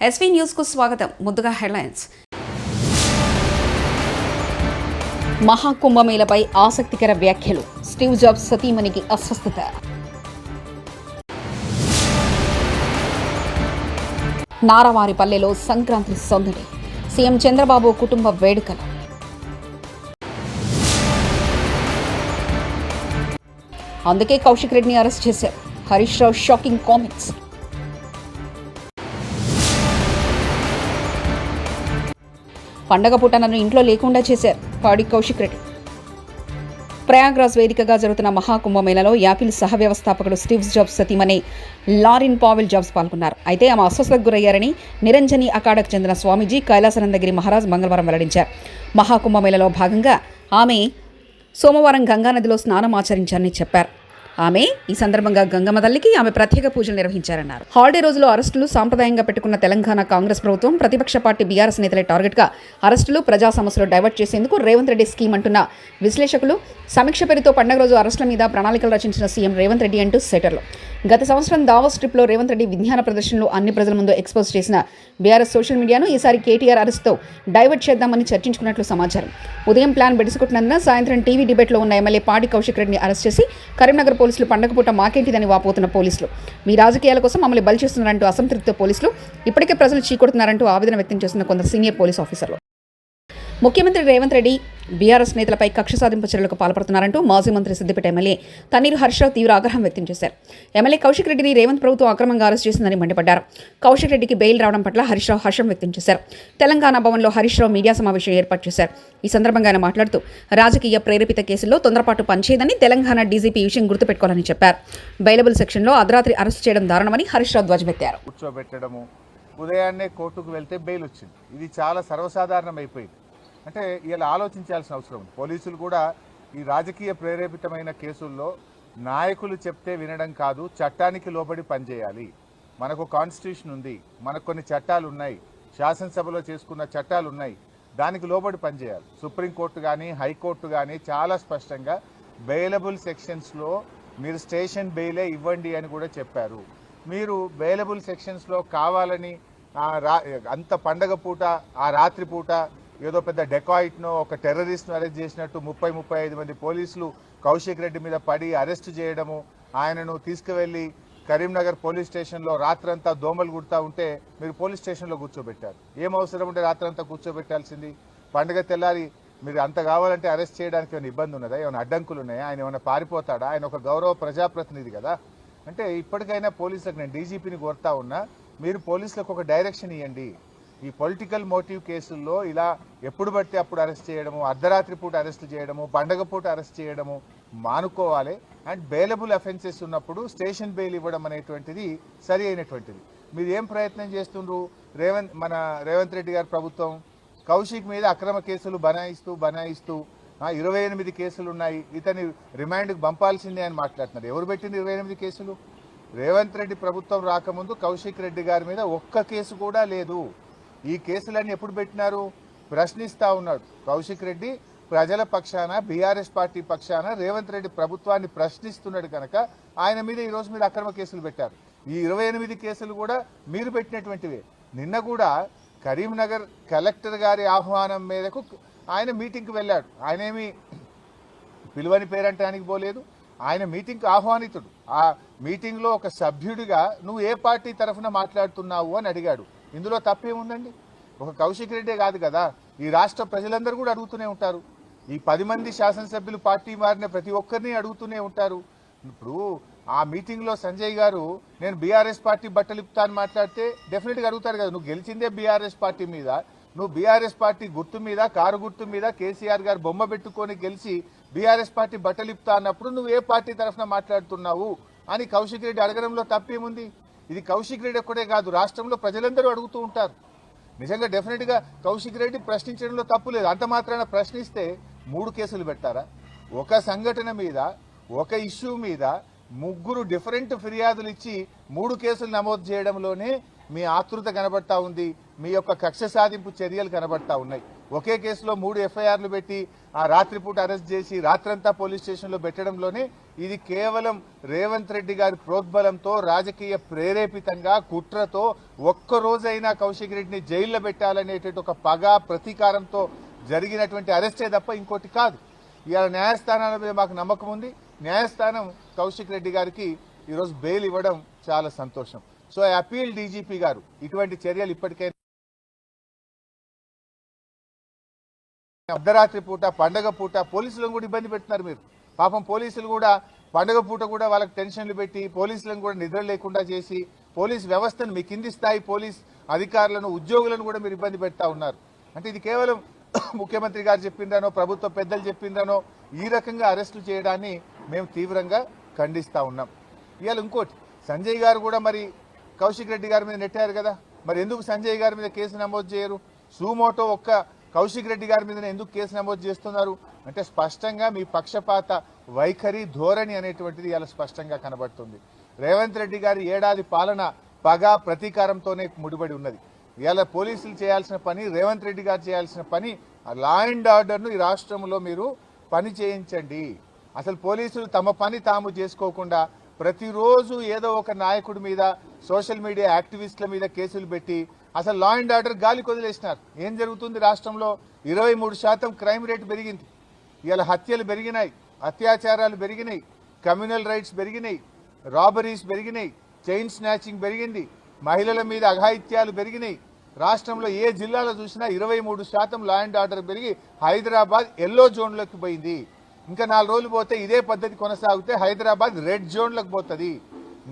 SV news కు స్వాగతం. ముందుగా హెడ్లైన్స్. మహాకుంభమేళపై ఆసక్తికర వ్యాఖ్యలు. స్టీవ్ జాబ్స్ సతీమణికి అస్వస్థత. నారవారిపల్లెలో సంక్రాంతి సందడి. సీఎం చంద్రబాబు కుటుంబ వేడుకలు. అందుకే కౌశిక్ రెడ్డిని అరెస్ట్ చేశారు. Harish Rao shocking comments. పండగ పూట నన్ను ఇంట్లో లేకుండా చేశారు పాడి కౌశిక్ రెడ్డి. ప్రయాగ్రాజ్ వేదికగా జరుగుతున్న మహాకుంభమేళలో యాపిల్ సహ వ్యవస్థాపకుడు స్టీవ్ జాబ్స్ సతీమణి లారిన్ పావెల్ జాబ్స్ పాల్గొన్నారు. అయితే ఆమె అస్వస్థతకు గురయ్యారని నిరంజని అఖాడకు చెందిన స్వామీజీ కైలాసనందగిరి మహారాజ్ మంగళవారం వెల్లడించారు. మహాకుంభమేళలో భాగంగా ఆమె సోమవారం గంగానదిలో స్నానం ఆచరించారని చెప్పారు. ఆమె ఈ సందర్భంగా గంగమ్మ తల్లికి ఆమె ప్రత్యేక పూజలు నిర్వహించారన్నారు. హాలిడే రోజులో అరెస్టులు సాంప్రదాయంగా పెట్టుకున్న తెలంగాణ కాంగ్రెస్ ప్రభుత్వం ప్రతిపక్ష పార్టీ బీఆర్ఎస్ నేతలే టార్గెట్గా అరెస్టులు ప్రజా సమస్యలు డైవర్ట్ చేసేందుకు రేవంత్ రెడ్డి స్కీమ్ అంటున్న విశ్లేషకులు, సమీక్ష పేరుతో పండగ రోజు అరెస్టుల మీద ప్రణాళికలు రచించిన సీఎం రేవంత్ రెడ్డి అంటూ సెటర్లు. గత సంవత్సరం దావోస్ ట్రిప్లో రేవంత్ రెడ్డి విజ్ఞాన ప్రదర్శనలు అన్ని ప్రజల ముందు ఎక్స్పోజ్ చేసిన బీఆర్ఎస్ సోషల్ మీడియాను ఈసారి కేటీఆర్ అరెస్ట్తో డైవర్ట్ చేద్దామని చర్చించుకున్నట్లు సమాచారం. ఉదయం ప్లాన్ బెడిసుకుంటున్నందున సాయంత్రం టీవీ డిబేట్లో ఉన్న ఎమ్మెల్యే పాడి కౌశిక్ రెడ్డిని అరెస్ట్ చేసి కరీంనగర్ పోలీసులు పండగ పూట మాకేంటిదని వాపోతున్న పోలీసులు, మీ రాజకీయాల కోసం మమ్మల్ని బలి చేస్తున్నారంటూ అసంతృప్తితో పోలీసులు, ఇప్పటికే ప్రజలు చీకొడుతున్నారంటూ ఆవేదన వ్యక్తం చేస్తున్న కొందరు సీనియర్ పోలీస్ ఆఫీసర్లు. ముఖ్యమంత్రి రేవంత్ రెడ్డి బీఆర్ఎస్ నేతలపై కక్ష సాధింపు చర్యలకు పాల్పడుతున్నారంటూ మాజీ మంత్రి సిద్దిపేట ఎమ్మెల్యే తన్నీరు హర్షరావు తీవ్ర ఆగ్రహం వ్యక్తం చేశారు. ఎమ్మెల్యే కౌశిక్ రెడ్డిని రేవంత్ ప్రభుత్వం అక్రమంగా అరెస్ట్ చేసిందని మండిపడ్డారు. కౌశిక్ రెడ్డికి బెయిల్ రావడం పట్ల హరీష్రావు హర్షం వ్యక్తం చేశారు. తెలంగాణ భవన్లో హరీష్రావు మీడియా సమావేశం ఏర్పాటు చేశారు. ఈ సందర్భంగా ఆయన మాట్లాడుతూ రాజకీయ ప్రేరేపిత కేసుల్లో తొందరపాటు పనిచేయదని తెలంగాణ డీజీపీ విషయం గుర్తుపెట్టుకోవాలని చెప్పారు. బెయిలబుల్ సెక్షన్లో అర్ధరాత్రి అరెస్ట్ చేయడం దారుణమని హరీష్రావు ధ్వజమెత్తారు. ఉదయాన్నే కోర్టుకు వెళ్తే బెయిల్ వచ్చింది. ఇది చాలా సర్వసాధారణం అయిపోయింది. అంటే ఇలా ఆలోచించాల్సిన అవసరం ఉంది. పోలీసులు కూడా ఈ రాజకీయ ప్రేరేపితమైన కేసుల్లో నాయకులు చెప్తే వినడం కాదు, చట్టానికి లోబడి పనిచేయాలి. మనకు కాన్స్టిట్యూషన్ ఉంది, మనకు కొన్ని చట్టాలు ఉన్నాయి, శాసనసభలో చేసుకున్న చట్టాలు ఉన్నాయి, దానికి లోబడి పనిచేయాలి. సుప్రీంకోర్టు కానీ హైకోర్టు కానీ చాలా స్పష్టంగా బెయిలబుల్ సెక్షన్స్లో మీరు స్టేషన్ బెయిలే ఇవ్వండి అని కూడా చెప్పారు. మీరు బెయిలబుల్ సెక్షన్స్లో కావాలని అంత పండగ పూట ఆ రాత్రి పూట ఏదో పెద్ద డెకాయిట్నో ఒక టెర్రరిస్ట్ను అరెస్ట్ చేసినట్టు 30-35 మంది పోలీసులు కౌశిక్ రెడ్డి మీద పడి అరెస్ట్ చేయడము, ఆయనను తీసుకువెళ్ళి కరీంనగర్ పోలీస్ స్టేషన్లో రాత్రంతా దోమలు కుడతా ఉంటే మీరు పోలీస్ స్టేషన్లో కూర్చోబెట్టారు. ఏం అవసరం ఉంటే రాత్రంతా కూర్చోబెట్టాల్సింది? పండుగ తెల్లారి మీరు అంత కావాలంటే అరెస్ట్ చేయడానికి ఏమైనా ఇబ్బంది ఉన్నదా? ఏమైనా అడ్డంకులు ఉన్నాయా? ఆయన ఏమైనా పారిపోతాడా? ఆయన ఒక గౌరవ ప్రజాప్రతినిధి కదా. అంటే ఇప్పటికైనా పోలీసులకు, నేను డీజీపీని కోరుతా ఉన్నా, మీరు పోలీసులకు ఒక డైరెక్షన్ ఇవ్వండి. ఈ పొలిటికల్ మోటివ్ కేసుల్లో ఇలా ఎప్పుడు పడితే అప్పుడు అరెస్ట్ చేయడము, అర్ధరాత్రి పూట అరెస్ట్ చేయడము, పండగ పూట అరెస్ట్ చేయడము మానుకోవాలి. అండ్ బెయిలబుల్ అఫెన్సెస్ ఉన్నప్పుడు స్టేషన్ బెయిల్ ఇవ్వడం అనేటువంటిది సరి అయినటువంటిది. మీరు ఏం ప్రయత్నం చేస్తుండ్రు? రేవంత్ రెడ్డి గారి ప్రభుత్వం కౌశిక్ మీద అక్రమ కేసులు బనాయిస్తూ 28 కేసులు ఉన్నాయి, ఇతని రిమాండ్కి పంపాల్సిందే అని మాట్లాడుతున్నారు. ఎవరు పెట్టింది 28 కేసులు? రేవంత్ రెడ్డి ప్రభుత్వం రాకముందు కౌశిక్ రెడ్డి గారి మీద ఒక్క కేసు కూడా లేదు. ఈ కేసులన్నీ ఎప్పుడు పెట్టినారు? ప్రశ్నిస్తూ ఉన్నాడు కౌశిక్ రెడ్డి. ప్రజల పక్షాన, బీఆర్ఎస్ పార్టీ పక్షాన రేవంత్ రెడ్డి ప్రభుత్వాన్ని ప్రశ్నిస్తున్నాడు కనుక ఆయన మీద ఈరోజు మీరు అక్రమ కేసులు పెట్టారు. ఈ 28 కేసులు కూడా మీరు పెట్టినటువంటివే. నిన్న కూడా కరీంనగర్ కలెక్టర్ గారి ఆహ్వానం మేరకు ఆయన మీటింగ్కి వెళ్ళాడు. ఆయనేమి పిలువని పేరంటానికి పోలేదు, ఆయన మీటింగ్కి ఆహ్వానితుడు. ఆ మీటింగ్లో ఒక సభ్యుడిగా నువ్వు ఏ పార్టీ తరఫున మాట్లాడుతున్నావు అని అడిగాడు. ఇందులో తప్పేముందండి? ఒక కౌశిక్ రెడ్డే కాదు కదా, ఈ రాష్ట్ర ప్రజలందరూ కూడా అడుగుతూనే ఉంటారు. ఈ 10 మంది శాసనసభ్యులు పార్టీ మారిన ప్రతి ఒక్కరిని అడుగుతూనే ఉంటారు. ఇప్పుడు ఆ మీటింగ్లో సంజయ్ గారు నేను బీఆర్ఎస్ పార్టీ బట్టలు ఇప్పుతా అని మాట్లాడితే డెఫినెట్గా అడుగుతారు కదా, నువ్వు గెలిచిందే బీఆర్ఎస్ పార్టీ మీద, నువ్వు బీఆర్ఎస్ పార్టీ గుర్తు మీద, కారు గుర్తు మీద కేసీఆర్ గారు బొమ్మ పెట్టుకొని గెలిచి బీఆర్ఎస్ పార్టీ బట్టలు ఇప్పుతా అన్నప్పుడు నువ్వు ఏ పార్టీ తరఫున మాట్లాడుతున్నావు అని కౌశిక్ రెడ్డి అడగడంలో తప్పేముంది? ఇది కౌశిక్ రెడ్డి ఒక్కడే కాదు, రాష్ట్రంలో ప్రజలందరూ అడుగుతూ ఉంటారు. నిజంగా డెఫినెట్గా కౌశిక్ రెడ్డి ప్రశ్నించడంలో తప్పు లేదు. అంత మాత్రాన ప్రశ్నిస్తే 3 కేసులు పెట్టారా? ఒక సంఘటన మీద, ఒక ఇష్యూ మీద 3 డిఫరెంట్ ఫిర్యాదులు ఇచ్చి 3 కేసులు నమోదు చేయడంలోనే మీ ఆతృత కనబడతా ఉంది, మీ యొక్క కక్ష సాధింపు చర్యలు కనబడతా ఉన్నాయి. ఒకే కేసులో 3 ఎఫ్ఐఆర్లు పెట్టి ఆ రాత్రిపూట అరెస్ట్ చేసి రాత్రంతా పోలీస్ స్టేషన్లో పెట్టడంలోనే ఇది కేవలం రేవంత్ రెడ్డి గారి ప్రోద్బలంతో రాజకీయ ప్రేరేపితంగా కుట్రతో ఒక్కరోజైనా కౌశిక్ రెడ్డిని జైల్లో పెట్టాలనేటువంటి ఒక పగ ప్రతీకారంతో జరిగినటువంటి అరెస్టే తప్ప ఇంకోటి కాదు. ఇవాళ న్యాయస్థానాల మీద మాకు నమ్మకం ఉంది. న్యాయస్థానం కౌశిక్ రెడ్డి గారికి ఈరోజు బెయిల్ ఇవ్వడం చాలా సంతోషం. సో ఐ అపీల్ డీజీపీ గారు, ఇటువంటి చర్యలు ఇప్పటికైనా అర్ధరాత్రి పూట పండగ పూట పోలీసులను కూడా ఇబ్బంది పెడుతున్నారు మీరు. పాపం పోలీసులు కూడా పండగ పూట కూడా వాళ్ళకి టెన్షన్లు పెట్టి పోలీసులను కూడా నిద్ర లేకుండా చేసి పోలీస్ వ్యవస్థను మీ కింది స్థాయి పోలీస్ అధికారులను ఉద్యోగులను కూడా మీరు ఇబ్బంది పెడతా ఉన్నారు. అంటే ఇది కేవలం ముఖ్యమంత్రి గారు చెప్పిందనో ప్రభుత్వ పెద్దలు చెప్పిందనో ఈ రకంగా అరెస్టులు చేయడాన్ని మేము తీవ్రంగా ఖండిస్తా ఉన్నాం. ఇవాళ ఇంకోటి, సంజయ్ గారు కూడా మరి కౌశిక్ రెడ్డి గారి మీద నెట్టారు కదా, మరి ఎందుకు సంజయ్ గారి మీద కేసు నమోదు చేయరు? సుమోటో ఒక్క కౌశిక్ రెడ్డి గారి మీద ఎందుకు కేసు నమోదు చేస్తున్నారు అంటే స్పష్టంగా మీ పక్షపాత వైఖరి ధోరణి అనేటువంటిది ఇలా స్పష్టంగా కనబడుతుంది. రేవంత్ రెడ్డి గారి ఏడాది పాలన పగ ప్రతీకారంతోనే ముడిపడి ఉన్నది. ఇలా పోలీసులు చేయాల్సిన పని, రేవంత్ రెడ్డి గారు చేయాల్సిన పని, లా అండ్ ఆర్డర్ను ఈ రాష్ట్రంలో మీరు పని చేయించండి. అసలు పోలీసులు తమ పని తాము చేసుకోకుండా ప్రతిరోజు ఏదో ఒక నాయకుడి మీద, సోషల్ మీడియా యాక్టివిస్టుల మీద కేసులు పెట్టి అసలు లా అండ్ ఆర్డర్ గాలికి వదిలేసినారు. ఏం జరుగుతుంది? రాష్ట్రంలో 23% క్రైమ్ రేట్ పెరిగింది. ఇవాళ హత్యలు పెరిగినాయి, అత్యాచారాలు పెరిగినాయి, కమ్యూనల్ రైట్స్ పెరిగినాయి, రాబరీస్ పెరిగినాయి, చైన్ స్నాచింగ్ పెరిగింది, మహిళల మీద అఘాయిత్యాలు పెరిగినాయి. రాష్ట్రంలో ఏ జిల్లాలో చూసినా 23% లా అండ్ ఆర్డర్ పెరిగి హైదరాబాద్ ఎల్లో జోన్లోకి పోయింది. ఇంకా 4 రోజులు పోతే ఇదే పద్ధతి కొనసాగితే హైదరాబాద్ రెడ్ జోన్లోకి పోతుంది.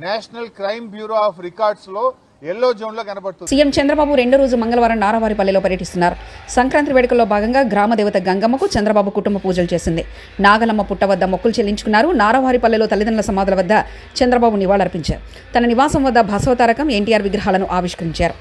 National crime bureau of records లో ఎల్లో జోన్ లో కనబడుతుంది. సీఎం చంద్రబాబు రెండో రోజు మంగళవారం నారావారిపల్లెలో పర్యటిస్తున్నారు. సంక్రాంతి వేడుకల్లో భాగంగా గ్రామ దేవత గంగమ్మకు చంద్రబాబు కుటుంబ పూజలు చేసింది. నాగలమ్మ పుట్ట వద్ద మొక్కులు చెల్లించుకున్నారు. నారావారిపల్లెలో తల్లిదండ్రుల సమాధుల వద్ద చంద్రబాబు నివాళులర్పించారు. తన నివాసం వద్ద బసవతారకం, ఎన్టీఆర్ విగ్రహాలను ఆవిష్కరించారు.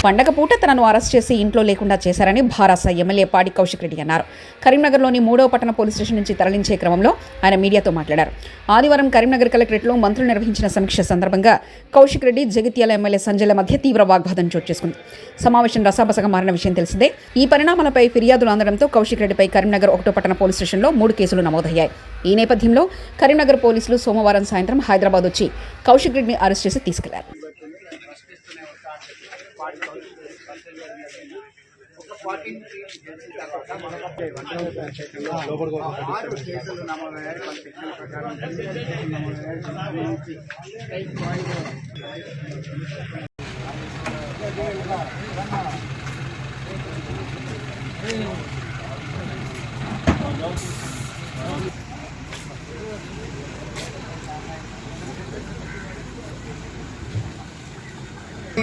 పండగ పూట తనను అరెస్ట్ చేసి ఇంట్లో లేకుండా చేశారని భారాస ఎమ్మెల్యే పాడి కౌశిక్ రెడ్డి అన్నారు. కరీంనగర్లోని 3వ పట్టణ పోలీస్ స్టేషన్ నుంచి తరలించే క్రమంలో ఆయన మీడియాతో మాట్లాడారు. ఆదివారం కరీంనగర్ కలెక్టరేట్లో మంత్రులు నిర్వహించిన సమీక్ష సందర్భంగా కౌశిక్ రెడ్డి, జగిత్యాల ఎమ్మెల్యే సంజయ్ల మధ్య తీవ్ర వాగ్వాదం చోటు చేసుకుంది. సమావేశం రసాబసగా మారిన విషయం తెలిసిందే. ఈ పరిణామాలపై ఫిర్యాదులు అందడంతో కౌశిక్ రెడ్డిపై కరీంనగర్ 1వ పట్టణ పోలీస్ స్టేషన్లో 3 కేసులు నమోదయ్యాయి. ఈ నేపథ్యంలో కరీంనగర్ పోలీసులు సోమవారం సాయంత్రం హైదరాబాద్ వచ్చి కౌశిక్ రెడ్డిని అరెస్ట్ చేసి తీసుకెళ్లారు.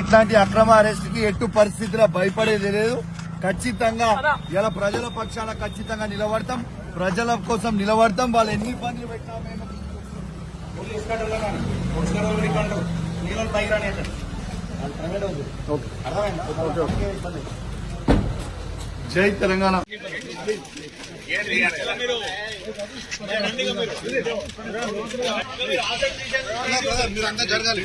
ఇట్లాంటి అక్రమ అరెస్ట్ కి ఎట్టు పరిస్థితిలో భయపడేది లేదు. ఖచ్చితంగా ఇలా ప్రజల పక్షాన ఖచ్చితంగా నిలబడతాం, ప్రజల కోసం నిలబడతాం. వాళ్ళు ఎన్ని ఇబ్బందులు పెట్టినా మేము జై తెలంగాణ. మీరంతా జరగాలి.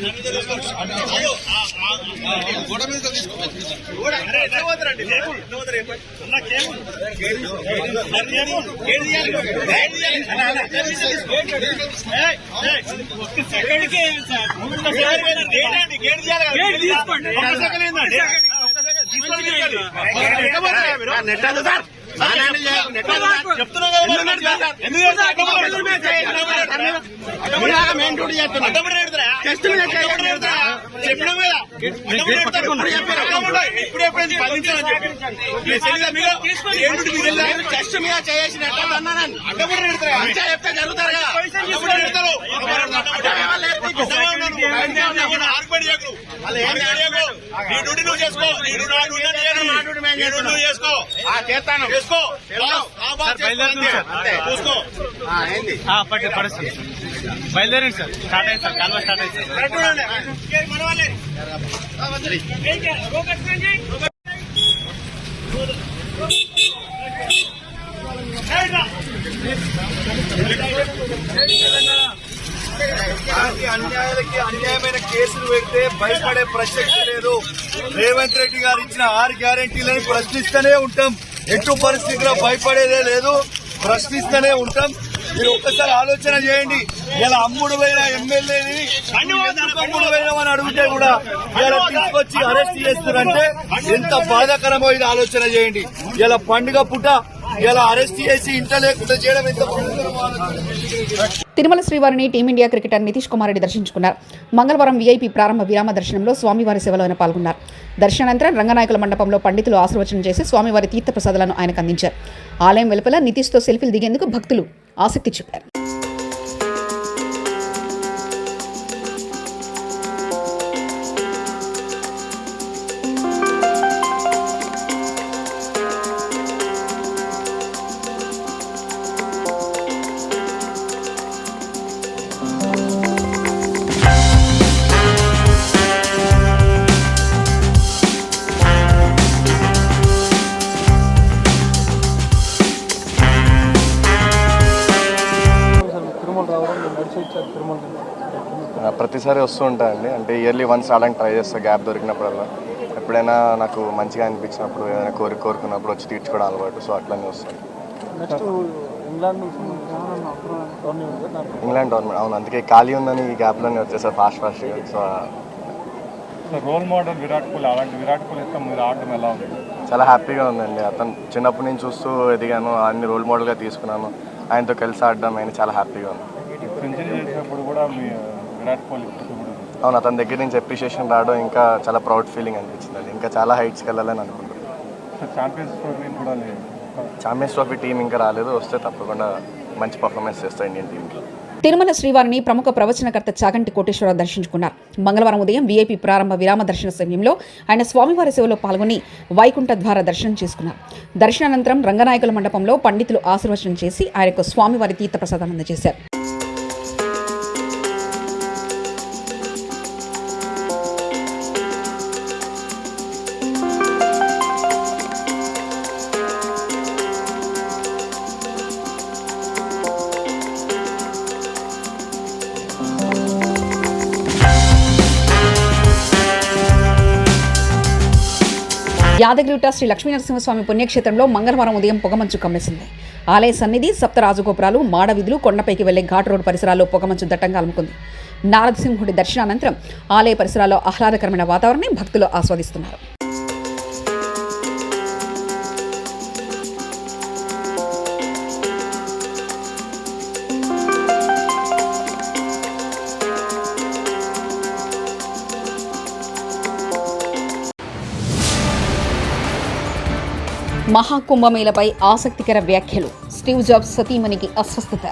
బయలుదేరండి సార్. స్టార్ట్ అయింది సార్. కాల్వ స్టార్ట్ అయింది అన్యాయాలకి అన్యాయమైన కేసులు పెడితే భయపడే ప్రసక్తి లేదు. రేవంత్ రెడ్డి గారు ఇచ్చిన 6 గ్యారెంటీలను ప్రశ్నిస్తూనే ఉంటాం. ఎటు పరిస్థితిలో భయపడేదే లేదు, ప్రశ్నిస్తూనే ఉంటాం. మీరు ఒక్కసారి ఆలోచన చేయండి. ఇలా అమ్ముడు పోయిన ఎమ్మెల్యేని అమ్ముడు పోయినామని అడిగితే కూడా ఇలా తీసుకొచ్చి అరెస్ట్ చేస్తారంటే ఎంత బాధాకరమో ఇది ఆలోచన చేయండి. ఇలా పండుగ పూట ఇలా అరెస్ట్ చేసి ఇంట లేకుండా చేయడం ఎంత బాధాకరమో ఆలోచన. తిరుమల శ్రీవారిని టీమిండియా క్రికెటర్ నితీష్ కుమార్ రెడ్డి దర్శించుకున్నారు. మంగళవారం వీఐపీ ప్రారంభ విరామ దర్శనంలో స్వామివారి సేవలో ఆయన పాల్గొన్నారు. దర్శనానంతరం రంగనాయకుల మండపంలో పండితులు ఆశీర్వచనం చేసి స్వామివారి తీర్థప్రసాదాలను ఆయనకు అందించారు. ఆలయం వెలుపల నితీష్తో సెల్ఫీలు దిగేందుకు భక్తులు ఆసక్తి చూపారు. ప్రతిసారి వస్తూ ఉంటాయండి. అంటే ఇయర్లీ వన్స్ రావడానికి ట్రై చేస్తా గ్యాప్ దొరికినప్పుడల్లా. ఎప్పుడైనా నాకు మంచిగా అనిపించినప్పుడు ఏదైనా కోరుకున్నప్పుడు వచ్చి తీర్చుకోవడం అలవాటు. సో అట్లనే వస్తాను. ఇంగ్లాండ్ టోర్నమెంట్ అవును, అందుకే ఖాళీ ఉందని ఈ గ్యాప్లోనే వచ్చేసారు ఫాస్ట్గా. So role model Virat Kohli, అలాంటి విరాట్ కోహ్లీ మీరు ఆడడం ఎలా ఉంది? చాలా హ్యాపీగా ఉందండి. అతను చిన్నప్పటి నుంచి చూస్తూ ఎదిగాను, అన్ని రోల్ మోడల్గా తీసుకున్నాను. ఆయనతో కలిసి ఆడడం ఆయన చాలా హ్యాపీగా ఉంది. సెంచరీ చేసినప్పుడు కూడా మీ విరాట్ కోహ్లీ అవును, అతని దగ్గర నుంచి అప్రిషియేషన్ రావడం ఇంకా చాలా ప్రౌడ్ ఫీలింగ్ అనిపించింది. అది ఇంకా చాలా హైట్స్కి వెళ్ళాలని అనుకుంటున్నాను. ఛాంపియన్స్ ట్రోఫీ టీం ఇంకా రాలేదు, వస్తే తప్పకుండా మంచి పర్ఫార్మెన్స్ చేస్తాయి ఇండియన్ టీంకి. తిరుమల శ్రీవారిని ప్రముఖ ప్రవచనకర్త చాగంటి కోటేశ్వరరావు దర్శించుకున్నారు. మంగళవారం ఉదయం వీఐపీ ప్రారంభ విరామ దర్శన సమయంలో ఆయన స్వామివారి సేవలో పాల్గొని వైకుంఠ ద్వార దర్శనం చేసుకున్నారు. దర్శనానంతరం రంగనాయకుల మండపంలో పండితులు ఆశీర్వచనం చేసి ఆయనకు స్వామివారి తీర్థప్రసాదాన్ని అందజేశారు. యాదగిరిగుట్ట శ్రీ లక్ష్మీనరసింహస్వామి పుణ్యక్షేత్రంలో మంగళవారం ఉదయం పొగమంచు కమ్మేసింది. ఆలయ సన్నిధి, సప్త రాజగోపురాలు, మాడవీధులు, కొండపైకి వెళ్లే ఘాట్ రోడ్ పరిసరాల్లో పొగమంచు దట్టంగా అలుముకుంది. నారసింహుడి దర్శనానంతరం ఆలయ పరిసరాల్లో ఆహ్లాదకరమైన వాతావరణాన్ని భక్తులు ఆస్వాదిస్తున్నారు. మహాకుంభమేళపై ఆసక్తికర వ్యాఖ్యలు. స్టీవ్ జాబ్స్ సతీమణికి అస్వస్థత.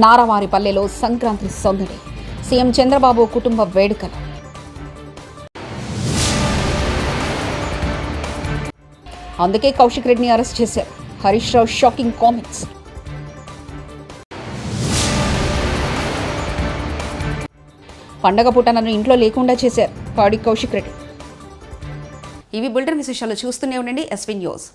నారవారిపల్లెలో సంక్రాంతి సందడి, సీఎం చంద్రబాబు కుటుంబ వేడుకలు. అందుకే కౌశిక్ రెడ్డిని అరెస్ట్ చేశారు. Harish Rao shocking comments. పండగ పూట నన్ను ఇంట్లో లేకుండా చేశారు పాడి కౌశిక్ రెడ్డి. ఇవి బులెటిన్ విశేషాలు. చూస్తూనే ఉండండి ఎస్వీ న్యూస్.